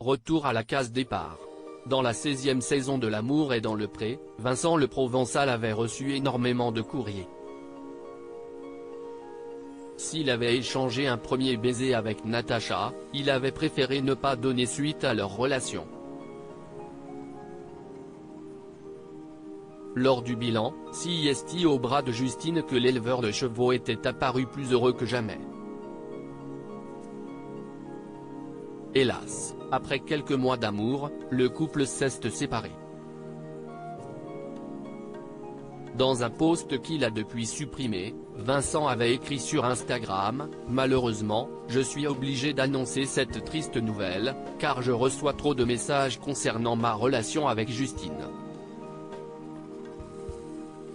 Retour à la case départ. Dans la 16e saison de L'amour est dans le pré, Vincent Le Provençal avait reçu énormément de courriers. S'il avait échangé un premier baiser avec Natacha, il avait préféré ne pas donner suite à leur relation. Lors du bilan, c'est au bras de Justine que l'éleveur de chevaux était apparu plus heureux que jamais. Hélas, après quelques mois d'amour, le couple s'est séparé. Dans un post qu'il a depuis supprimé, Vincent avait écrit sur Instagram « Malheureusement, je suis obligé d'annoncer cette triste nouvelle, car je reçois trop de messages concernant ma relation avec Justine.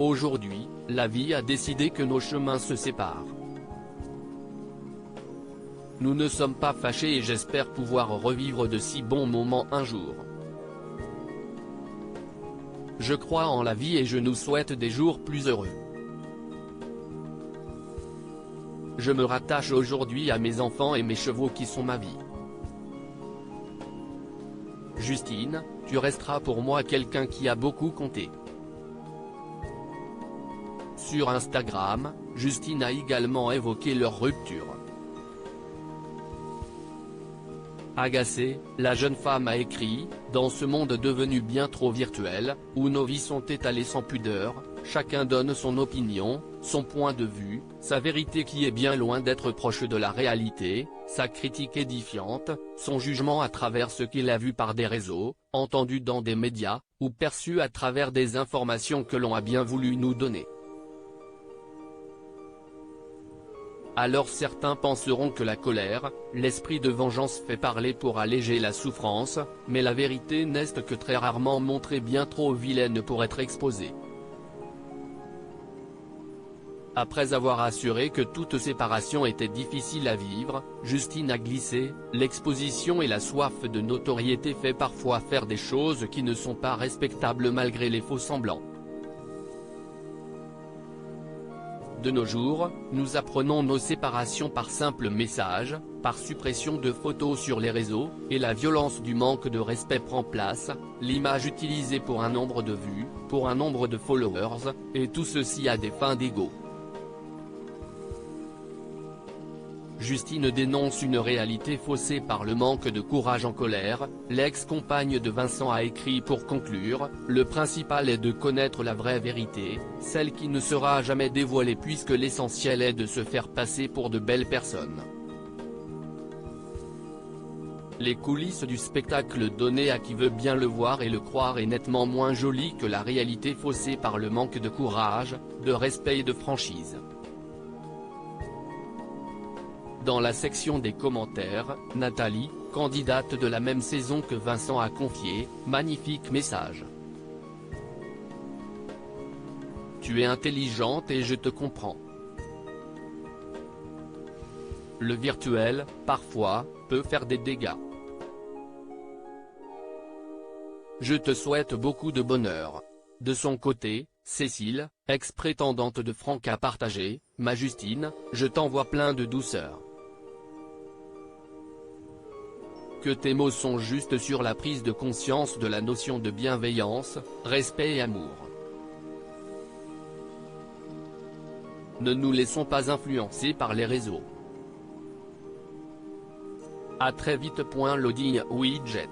Aujourd'hui, la vie a décidé que nos chemins se séparent. Nous ne sommes pas fâchés et j'espère pouvoir revivre de si bons moments un jour. Je crois en la vie et je nous souhaite des jours plus heureux. Je me rattache aujourd'hui à mes enfants et mes chevaux qui sont ma vie. Justine, tu resteras pour moi quelqu'un qui a beaucoup compté. » Sur Instagram, Justine a également évoqué leur rupture. Agacée, la jeune femme a écrit « Dans ce monde devenu bien trop virtuel, où nos vies sont étalées sans pudeur, chacun donne son opinion, son point de vue, sa vérité qui est bien loin d'être proche de la réalité, sa critique édifiante, son jugement à travers ce qu'il a vu par des réseaux, entendu dans des médias, ou perçu à travers des informations que l'on a bien voulu nous donner. Alors certains penseront que la colère, l'esprit de vengeance fait parler pour alléger la souffrance, mais la vérité n'est que très rarement montrée bien trop vilaine pour être exposée. Après avoir assuré que toute séparation était difficile à vivre, Justine a glissé « L'exposition et la soif de notoriété fait parfois faire des choses qui ne sont pas respectables malgré les faux semblants. » De nos jours, nous apprenons nos séparations par simple message, par suppression de photos sur les réseaux, et la violence du manque de respect prend place, l'image utilisée pour un nombre de vues, pour un nombre de followers, et tout ceci à des fins d'ego. Justine dénonce une réalité faussée par le manque de courage en colère. L'ex-compagne de Vincent a écrit pour conclure « Le principal est de connaître la vraie vérité, celle qui ne sera jamais dévoilée puisque l'essentiel est de se faire passer pour de belles personnes. » Les coulisses du spectacle donné à qui veut bien le voir et le croire est nettement moins jolie que la réalité faussée par le manque de courage, de respect et de franchise. Dans la section des commentaires, Nathalie, candidate de la même saison que Vincent a confié « Magnifique message. Tu es intelligente et je te comprends. Le virtuel, parfois, peut faire des dégâts. Je te souhaite beaucoup de bonheur. » De son côté, Cécile, ex-prétendante de Franck a partagé « Ma Justine, je t'envoie plein de douceur. Que tes mots sont justes sur la prise de conscience de la notion de bienveillance, respect et amour. Ne nous laissons pas influencer par les réseaux. À très vite. Loading widget.